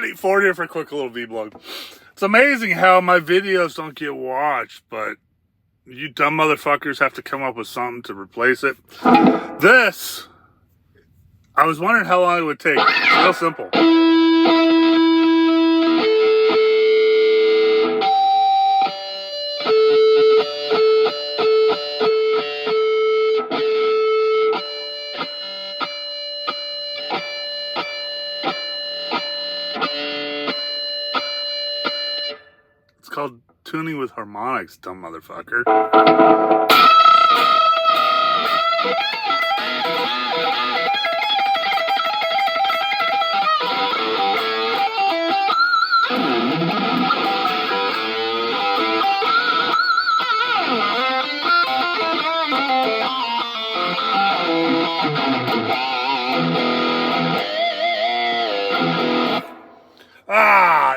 840 here for a quick little vlog. It's amazing how my videos don't get watched, but you dumb motherfuckers have to come up with something to replace it. This, I was wondering how long it would take. It's real simple. It's called tuning with harmonics, dumb motherfucker.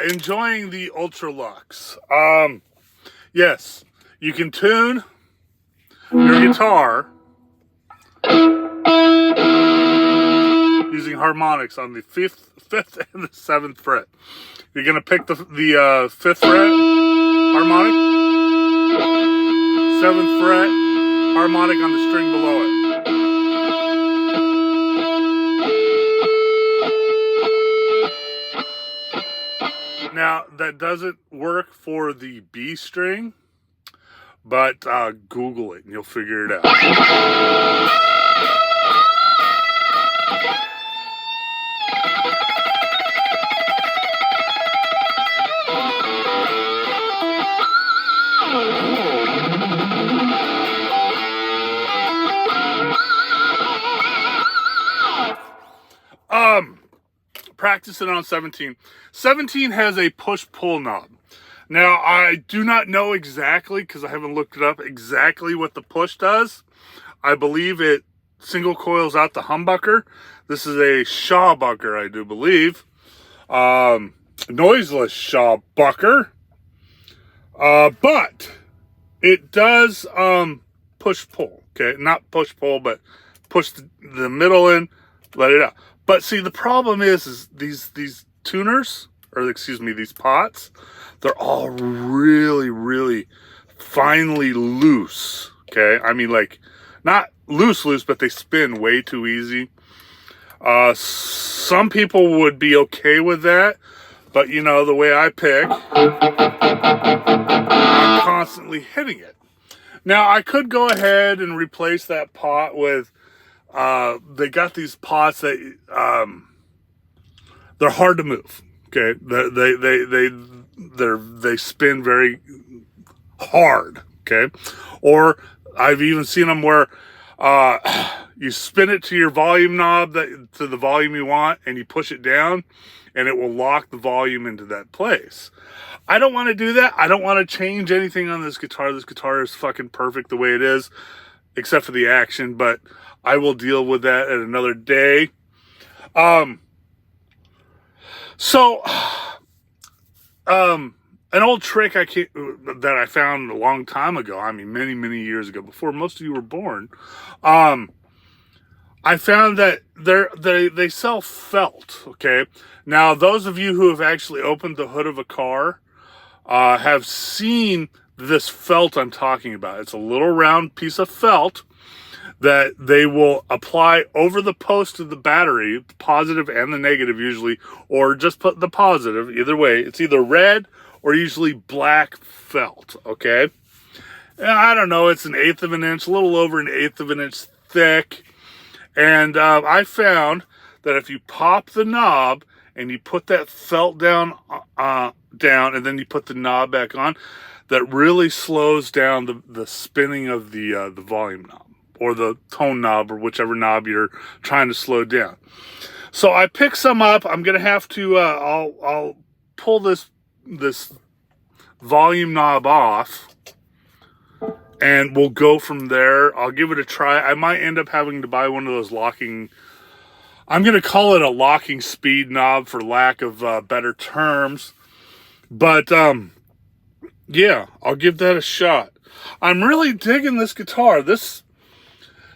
Enjoying the Ultra Lux. Yes, you can tune your guitar using harmonics on the fifth and the 7th fret. You're gonna pick the 5th fret harmonic, 7th fret harmonic on the string below it. Now, that doesn't work for the B string, but Google it and you'll figure it out. Practicing on 17. 17 has a push-pull knob. Now, I do not know exactly, because I haven't looked it up, exactly what the push does. I believe it single coils out the humbucker. This is a Shawbucker, I do believe. Noiseless Shawbucker. But it does push-pull. Okay, not push-pull, but push the middle in, let it out. But see, the problem is these tuners, or excuse me, these pots, they're all really finely loose. Okay, I mean, like, not loose, but they spin way too easy. Some people would be okay with that, but you know, the way I pick, I'm constantly hitting it. Now, I could go ahead and replace that pot with, they got these pots that, they're hard to move. Okay. They spin very hard. Okay. Or I've even seen them where, you spin it to your volume knob, to the volume you want, and you push it down and it will lock the volume into that place. I don't want to do that. I don't want to change anything on this guitar. This guitar is fucking perfect the way it is, except for the action, but I will deal with that at another day. An old trick that I found a long time ago, I mean, many years ago, before most of you were born, I found that they sell felt, okay? Now, those of you who have actually opened the hood of a car have seen this felt I'm talking about. It's a little round piece of felt that they will apply over the post of the battery, the positive and the negative usually, or just put the positive. Either way, it's either red or usually black felt, okay? And I don't know, it's 1/8 of an inch, a little over 1/8 of an inch thick. And I found that if you pop the knob and you put that felt down and then you put the knob back on, that really slows down the spinning of the volume knob, or the tone knob, or whichever knob you're trying to slow down. So I picked some up. I'm gonna have to. I'll pull this volume knob off, and we'll go from there. I'll give it a try. I might end up having to buy one of those locking. I'm gonna call it a locking speed knob for lack of better terms, but yeah, I'll give that a shot. I'm really digging this guitar. This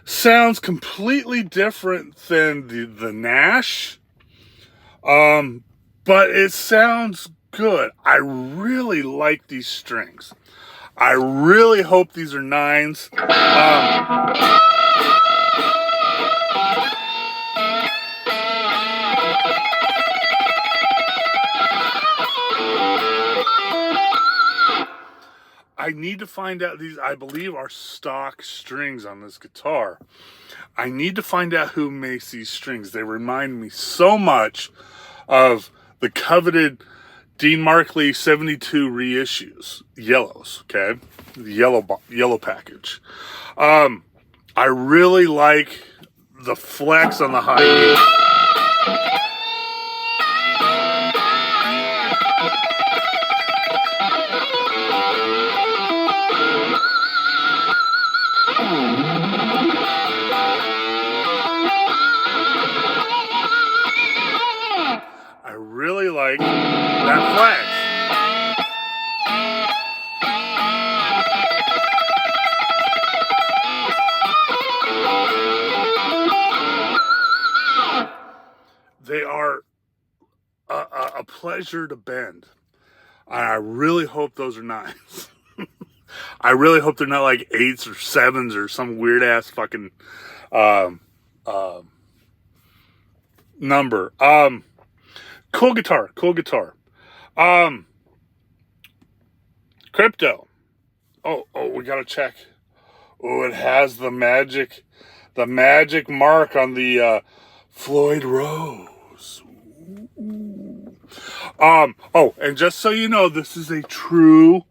sounds completely different than the Nash. but it sounds good. I really like these strings. I really hope these are nines. I need to find out these, I believe, are stock strings on this guitar. I need to find out who makes these strings. They remind me so much of the coveted Dean Markley 72 reissues, yellows, okay? The yellow package. I really like the flex on the high E. I really like that flex. They are a pleasure to bend. I really hope those are nines. I really hope they're not like 8s or 7s or some weird ass fucking number. Cool guitar. Crypto. Oh, we gotta check. Oh, it has the magic mark on the Floyd Rose. Oh, and just so you know, this is a true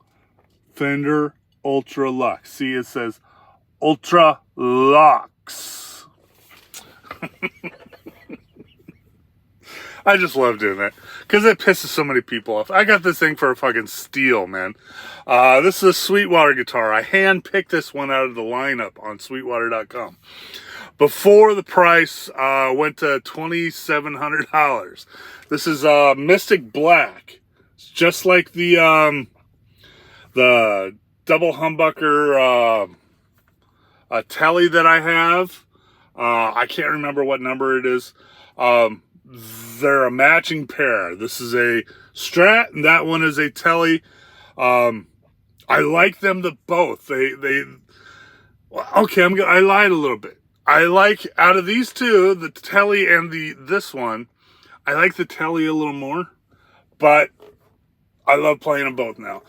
Fender Ultra Luxe. See, it says Ultra Luxe. I just love doing that because it pisses so many people off. I got this thing for a fucking steal, man. This is a Sweetwater guitar. I hand-picked this one out of the lineup on Sweetwater.com. Before the price went to $2,700. This is Mystic Black. It's just like the double humbucker Tele that I have. I can't remember what number it is. They're a matching pair. This is a Strat, and that one is a Tele. I like them both. Okay, I lied a little bit. I like, out of these two, the Tele and this one, I like the Tele a little more, but I love playing them both now.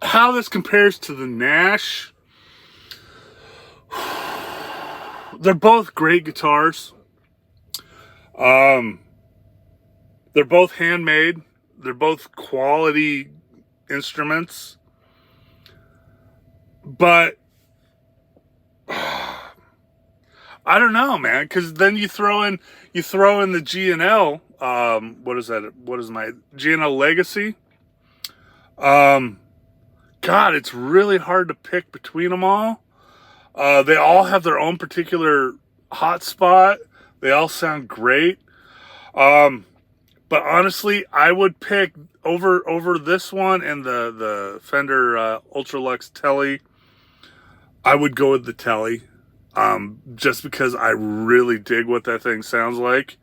How this compares to the Nash, they're both great guitars. They're both handmade. They're both quality instruments. But I don't know, man, because then you throw in the G&L. What is that? What is my G&L Legacy? God, it's really hard to pick between them all. They all have their own particular hot spot. They all sound great. But honestly, I would pick over this one and the Fender Ultra Luxe Tele. I would go with the Tele. Just because I really dig what that thing sounds like.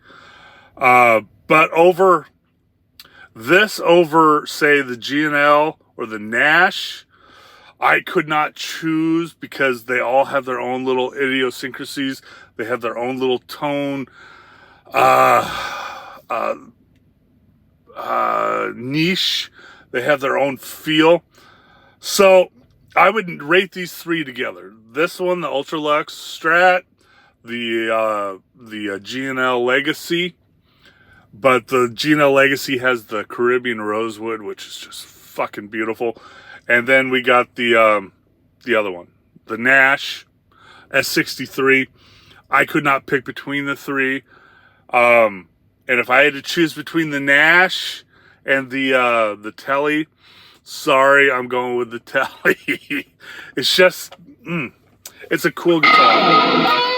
But over, say, the G&L or the Nash, I could not choose because they all have their own little idiosyncrasies. They have their own little tone, niche. They have their own feel. So I would rate these three together. This one, the Ultra Luxe Strat, the G&L Legacy, but the G&L Legacy has the Caribbean Rosewood, which is just fucking beautiful. And then we got the other one, the Nash S63. I could not pick between the three. And if I had to choose between the Nash and the Tele, sorry, I'm going with the Tele. It's just, it's a cool guitar.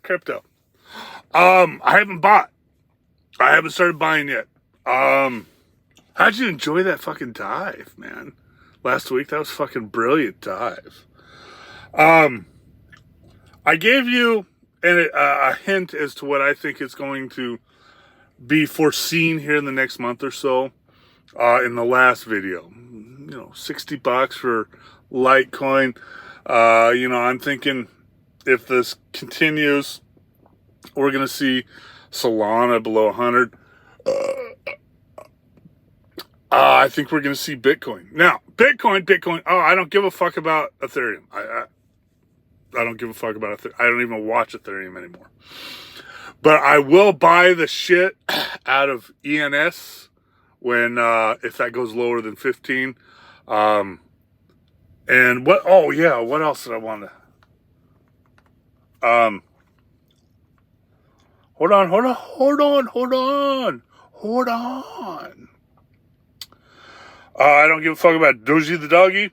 Crypto. I haven't bought. I haven't started buying yet. How'd you enjoy that fucking dive, man? Last week, that was fucking brilliant dive. I gave you a hint as to what I think is going to be foreseen here in the next month or so. In the last video, $60 for Litecoin. I'm thinking if this continues, we're going to see Solana below 100. I think we're going to see Bitcoin. Now, Bitcoin. Oh, I don't give a fuck about Ethereum. I don't give a fuck about Ethereum. I don't even watch Ethereum anymore. But I will buy the shit out of ENS when if that goes lower than 15. And what? Oh yeah, what else did I want to? Hold on. I don't give a fuck about Doji the doggy.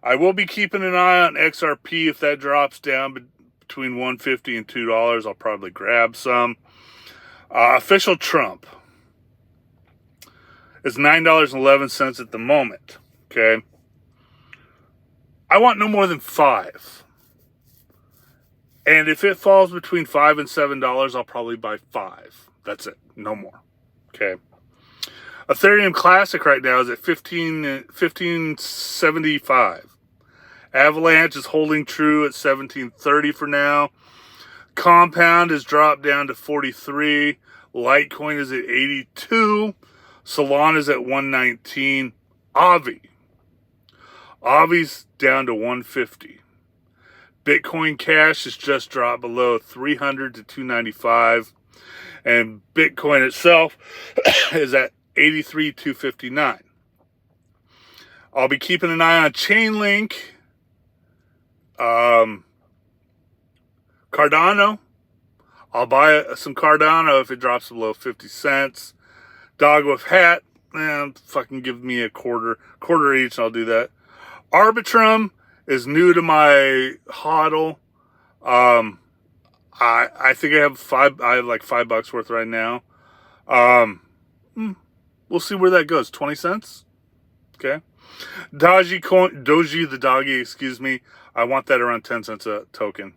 I will be keeping an eye on XRP. If that drops down between $1.50 and $2, I'll probably grab some. Official Trump is $9.11 at the moment. Okay. I want no more than 5. And if it falls between $5 and $7, I'll probably buy 5. That's it. No more. Okay. Ethereum Classic right now is at 1575. Avalanche is holding true at 1730 for now. Compound has dropped down to 43. Litecoin is at 82. Solana is at 119. Avi's down to 150. Bitcoin Cash has just dropped below 300 to 295. And Bitcoin itself is at 83,259. I'll be keeping an eye on Chainlink. Cardano. I'll buy some Cardano if it drops below 50 cents. Dog with Hat. Fucking give me a quarter each, and I'll do that. Arbitrum is new to my hodl. I think I have like $5 worth right now. We'll see where that goes. 20 cents? Okay. Doji the doggy, excuse me. I want that around 10 cents a token.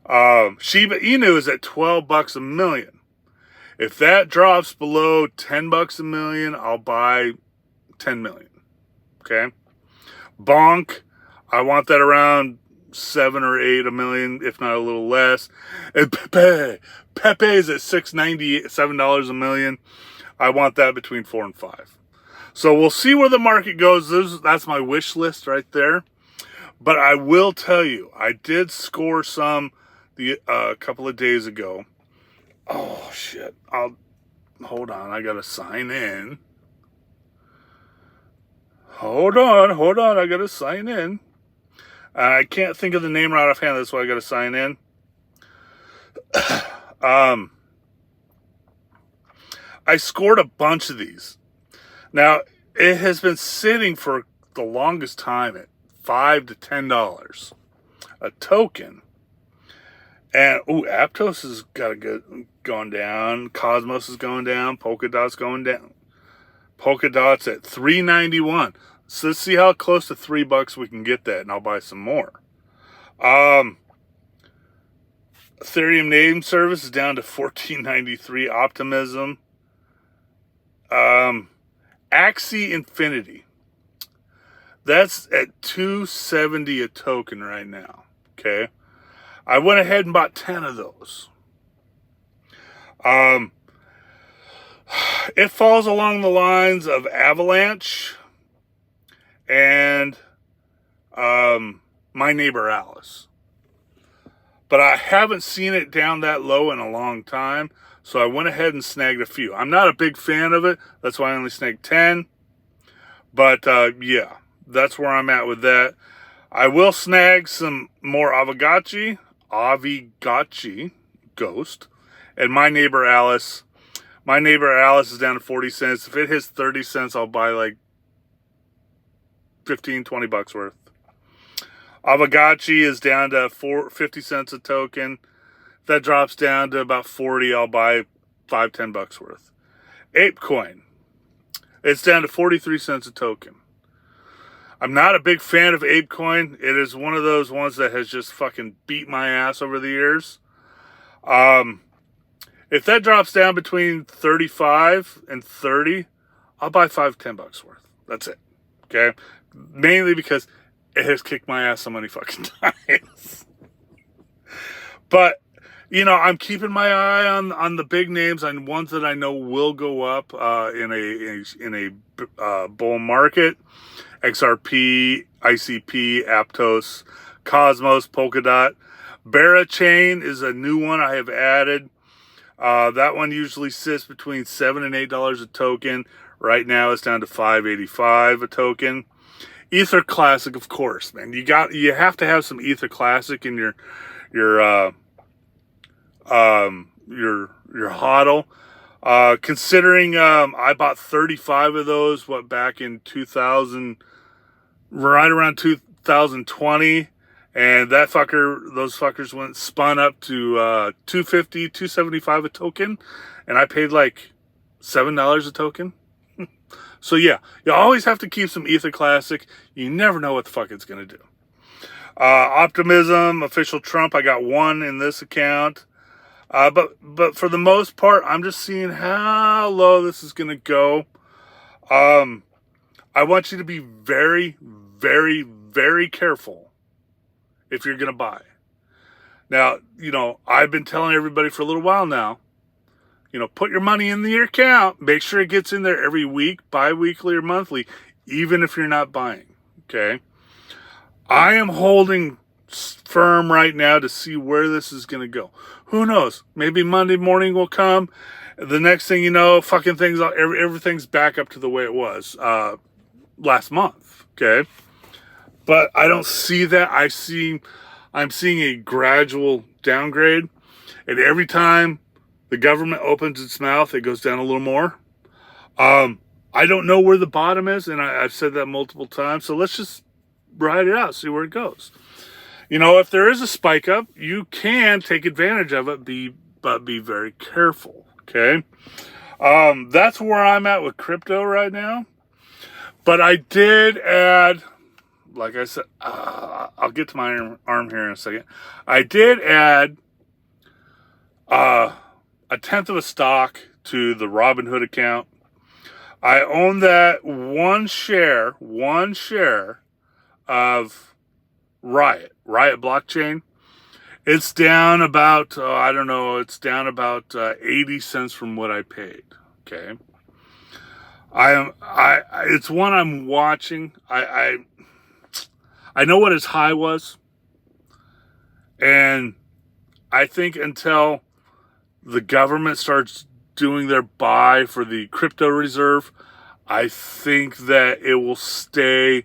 Shiba Inu is at $12 a million. If that drops below $10 a million, I'll buy 10 million. Okay. Bonk, I want that around 7 or 8 a million, if not a little less. And Pepe is at $7 a million. I want that between 4 and 5. So we'll see where the market goes. That's my wish list right there. But I will tell you, I did score some a couple of days ago. Oh shit! Hold on. I gotta sign in. Hold on. I gotta sign in. I can't think of the name right offhand. That's why I gotta sign in. I scored a bunch of these. Now, it has been sitting for the longest time at $5 to $10 a token. And, Aptos has gone down. Cosmos is going down. Polkadot's going down. Polkadot's at $3.91. So let's see how close to $3 we can get that, and I'll buy some more. Ethereum name service is down to $14.93. Optimism. Axie Infinity. That's at $2.70 a token right now. Okay. I went ahead and bought 10 of those. It falls along the lines of Avalanche and My Neighbor Alice. But I haven't seen it down that low in a long time, so I went ahead and snagged a few. I'm not a big fan of it. That's why I only snagged 10. But, yeah, that's where I'm at with that. I will snag some more Aavegotchi Ghost, and My Neighbor Alice. My Neighbor Alice is down to 40 cents. If it hits 30 cents, I'll buy like 15, 20 bucks worth. Aavegotchi is down to 50 cents a token. that drops down to about 40, I'll buy $5-10 worth. ApeCoin, it's down to 43 cents a token. I'm not a big fan of ApeCoin. It is one of those ones that has just fucking beat my ass over the years. If that drops down between 35 and 30, I'll buy $5-10 worth. That's it. Okay? Mainly because it has kicked my ass so many fucking times. But, you know, I'm keeping my eye on the big names, on ones that I know will go up in a bull market. XRP, ICP, Aptos, Cosmos, Polkadot. Berachain is a new one I have added. That one usually sits between $7 and $8 a token. Right now it's down to $5.85 a token. Ether Classic, of course, man. You have to have some Ether Classic in your hodl. Considering I bought 35 of those back in 2000, right around 2020, and those fuckers spun up to $250, $275 a token, and I paid like $7 a token. So yeah, you always have to keep some Ether Classic. You never know what the fuck it's gonna do. Optimism, Official Trump, I got one in this account. But for the most part, I'm just seeing how low this is going to go. I want you to be very, very, very careful if you're going to buy. Now, you know, I've been telling everybody for a little while now, you know, put your money in your account. Make sure it gets in there every week, bi-weekly or monthly, even if you're not buying. Okay? I am holding firm right now to see where this is going to go. Who knows? Maybe Monday morning will come. The next thing you know, fucking everything's back up to the way it was last month. Okay, but I don't see that. I'm seeing a gradual downgrade, and every time the government opens its mouth, it goes down a little more. I don't know where the bottom is, and I've said that multiple times. So let's just ride it out, see where it goes. You know, if there is a spike up, you can take advantage of it, but be very careful, okay? That's where I'm at with crypto right now. But I did add, like I said, I'll get to my arm here in a second. I did add a 1/10 of a stock to the Robinhood account. I own that one share of Riot blockchain. It's down about, it's down about 80 cents from what I paid. Okay. It's one I'm watching. I know what its high was. And I think until the government starts doing their buy for the crypto reserve, I think that it will stay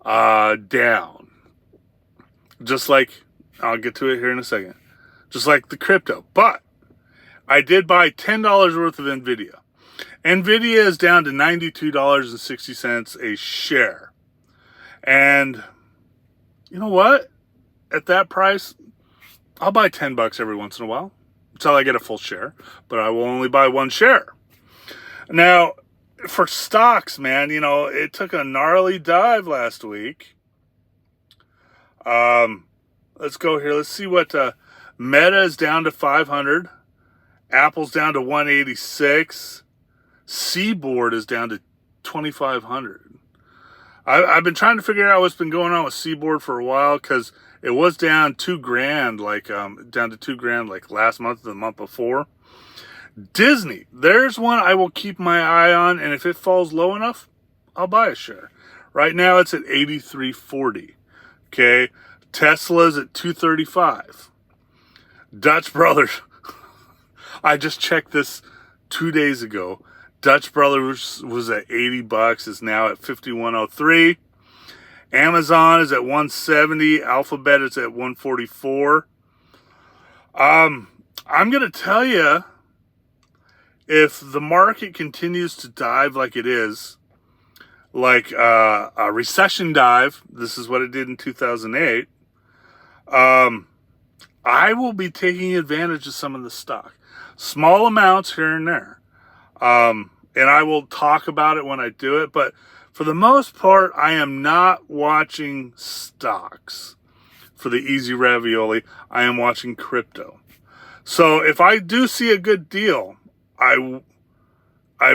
down. Just like, I'll get to it here in a second. Just like the crypto. But I did buy $10 worth of NVIDIA. NVIDIA is down to $92.60 a share. And you know what? At that price, I'll buy $10 every once in a while until I get a full share. But I will only buy one share. Now, for stocks, man, you know, it took a gnarly dive last week. Let's go here. Let's see what Meta is down to 500. Apple's down to 186. Seaboard is down to 2,500. I've been trying to figure out what's been going on with Seaboard for a while because it was down $2,000, down to $2,000 like last month, the month before. Disney, there's one I will keep my eye on, and if it falls low enough, I'll buy a share. Right now it's at 83.40. Okay, Tesla's at 235. Dutch Brothers, I just checked this 2 days ago. Dutch Brothers was at $80, is now at 51.03. Amazon is at 170. Alphabet is at 144. I'm gonna tell you, if the market continues to dive like it is, like a recession dive, this is what it did in 2008, I will be taking advantage of some of the stock. Small amounts here and there. And I will talk about it when I do it. But for the most part, I am not watching stocks for the Easy Ravioli. I am watching crypto. So if I do see a good deal, I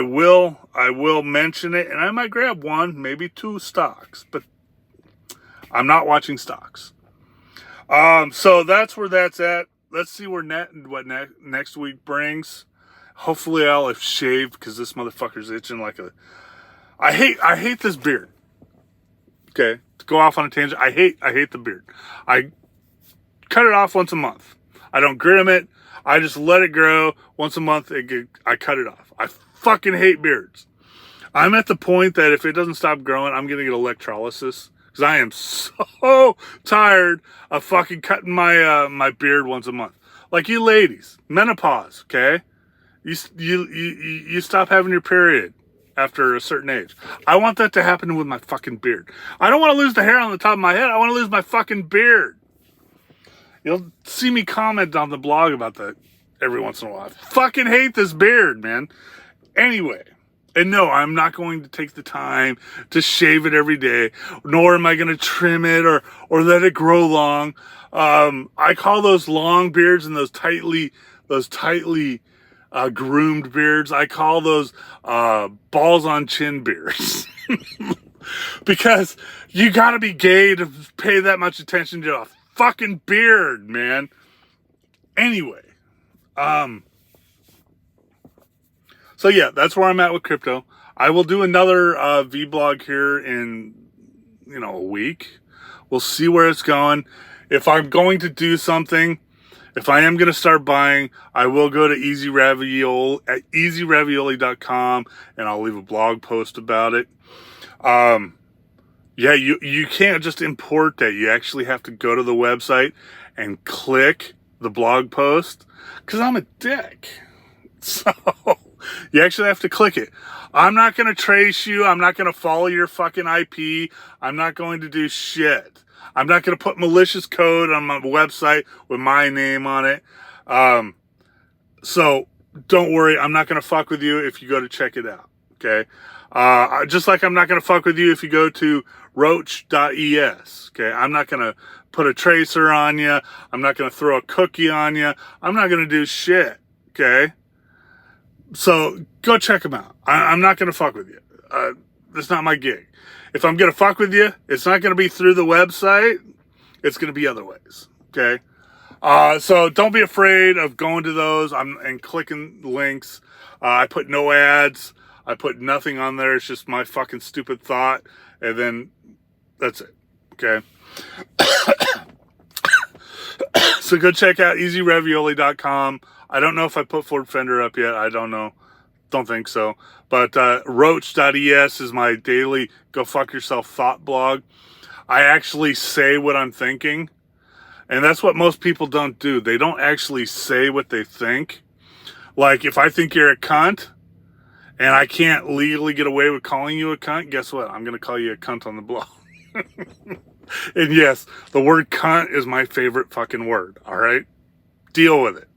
will mention it, and I might grab one, maybe two stocks, but I'm not watching stocks. So that's where that's at. Let's see what next week brings. Hopefully I'll have shaved because this motherfucker's itching like a. I hate this beard. Okay, to go off on a tangent, I hate the beard. I cut it off once a month. I don't grim it. I just let it grow once a month. I cut it off. I fucking hate beards. I'm at the point that if it doesn't stop growing, I'm gonna get electrolysis because I am so tired of fucking cutting my beard once a month. Like you ladies, menopause. Okay, you stop having your period after a certain age. I want that to happen with my fucking beard. I don't want to lose the hair on the top of my head. I want to lose my fucking beard. You'll see me comment on the blog about that every once in a while. I fucking hate this beard, man. Anyway, and no, I'm not going to take the time to shave it every day, nor am I going to trim it or let it grow long. I call those long beards and those tightly groomed beards. I call those balls on chin beards. Because you gotta be gay to pay that much attention to a fucking beard, man. Anyway, so yeah, that's where I'm at with crypto. I will do another vlog here in a week. We'll see where it's going. If I'm going to do something, if I am going to start buying, I will go to Easy Ravioli at easyravioli.com and I'll leave a blog post about it. Yeah, you can't just import that. You actually have to go to the website and click the blog post because I'm a dick. So you actually have to click it. I'm not going to trace you. I'm not going to follow your fucking IP. I'm not going to do shit. I'm not going to put malicious code on my website with my name on it. So don't worry. I'm not going to fuck with you if you go to check it out. Okay. Just like I'm not going to fuck with you if you go to roach.es. Okay. I'm not going to put a tracer on you. I'm not going to throw a cookie on you. I'm not going to do shit. Okay. So go check them out. I'm not going to fuck with you. That's not my gig. If I'm going to fuck with you, it's not going to be through the website. It's going to be other ways. Okay. So don't be afraid of going to those and clicking links. I put no ads. I put nothing on there. It's just my fucking stupid thought. And then that's it. Okay. So go check out easyravioli.com. I don't know if I put Ford Fender up yet. I don't know. Don't think so. But roach.es is my daily go fuck yourself thought blog. I actually say what I'm thinking. And that's what most people don't do. They don't actually say what they think. Like if I think you're a cunt and I can't legally get away with calling you a cunt, guess what? I'm going to call you a cunt on the blog. And yes, the word cunt is my favorite fucking word. All right? Deal with it.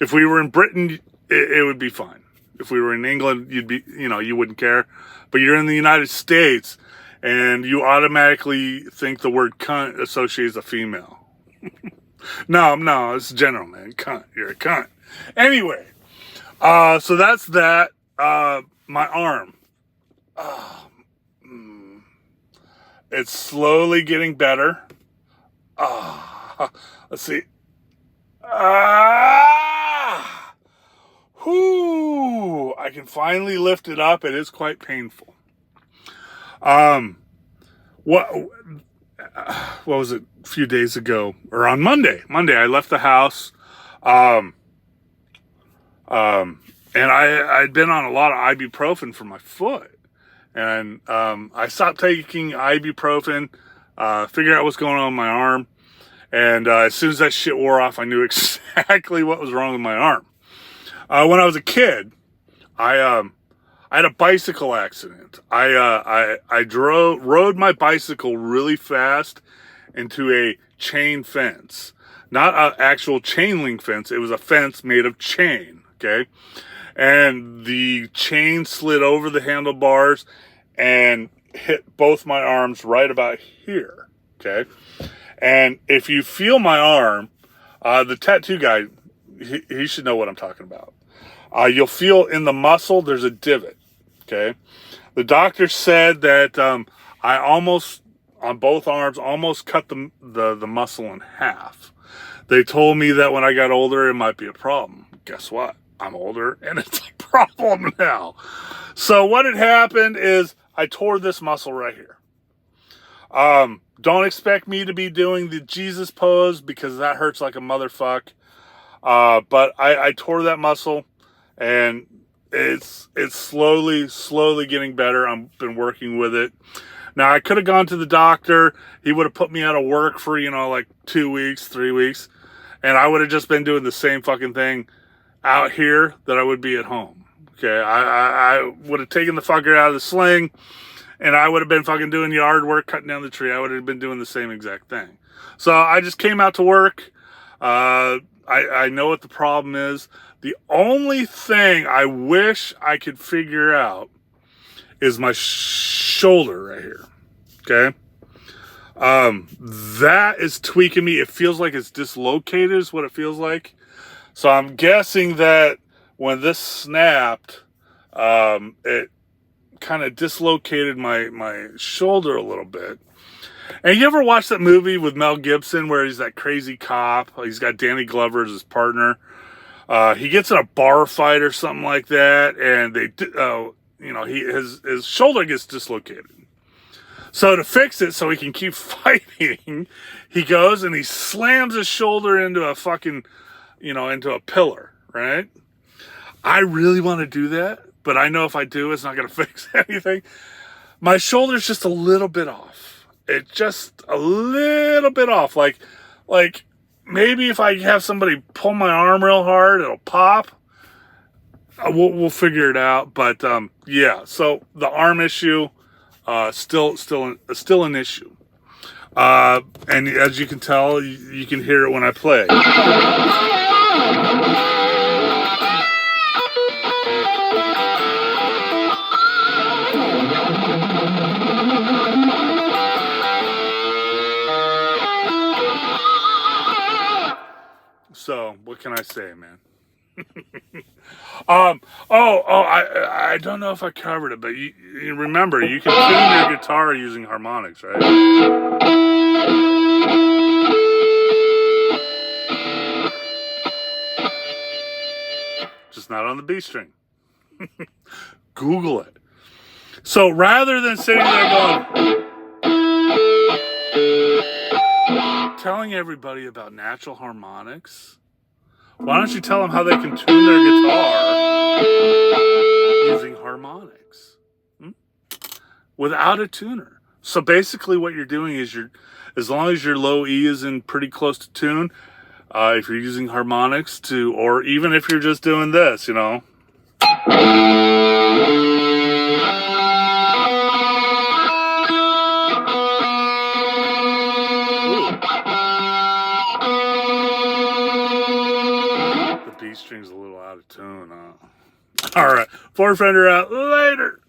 If we were in Britain, it would be fine. If we were in England, you wouldn't care. But you're in the United States, and you automatically think the word cunt associates a female. No, it's general, man. Cunt. You're a cunt. Anyway, so that's that. My arm. It's slowly getting better. Let's see. Whoo! I can finally lift it up. It is quite painful. What was it? A few days ago, or on Monday, I left the house. And I'd been on a lot of ibuprofen for my foot. And I stopped taking ibuprofen, figured out what's going on with my arm. And as soon as that shit wore off, I knew exactly what was wrong with my arm. When I was a kid, I had a bicycle accident. I rode my bicycle really fast into a chain fence. not an actual chain link fence. It was a fence made of chain, okay? And the chain slid over the handlebars and hit both my arms right about here, okay? And if you feel my arm, the tattoo guy, he should know what I'm talking about. You'll feel in the muscle, there's a divot, okay? The doctor said that I almost, on both arms, almost cut the muscle in half. They told me that when I got older, it might be a problem. Guess what? I'm older, and it's a problem now. So what had happened is I tore this muscle right here. Don't expect me to be doing the Jesus pose because that hurts like a motherfuck. But I tore that muscle, and it's slowly getting better. I've been working with it. Now, I could have gone to the doctor. He would have put me out of work for, like 2 weeks, 3 weeks. And I would have just been doing the same fucking thing out here that I would be at home. Okay, I would have taken the fucker out of the sling, and I would have been fucking doing yard work, cutting down the tree. I would have been doing the same exact thing. So I just came out to work. I know what the problem is. The only thing I wish I could figure out is my shoulder right here. Okay? That is tweaking me. It feels like it's dislocated is what it feels like. So I'm guessing that when this snapped, it kind of dislocated my shoulder a little bit. And you ever watch that movie with Mel Gibson where he's that crazy cop? He's got Danny Glover as his partner. He gets in a bar fight or something like that, and his shoulder gets dislocated. So to fix it so he can keep fighting, he goes and he slams his shoulder into a fucking, into a pillar, right? I really want to do that, but I know if I do, it's not going to fix anything. My shoulder's just a little bit off. It's just a little bit off. Like maybe if I have somebody pull my arm real hard, it'll pop. We'll figure it out. But yeah, so the arm issue, still an issue. And as you can tell, you can hear it when I play. So what can I say, man? I don't know if I covered it, but you remember, you can tune your guitar using harmonics, right? Just not on the B string. Google it. So rather than sitting there going, telling everybody about natural harmonics, why don't you tell them how they can tune their guitar using harmonics without a tuner? So basically what you're doing is as long as your low E is in pretty close to tune, if you're using harmonics or even if you're just doing this, The B string's a little out of tune, huh? All right, Ford Fender out later.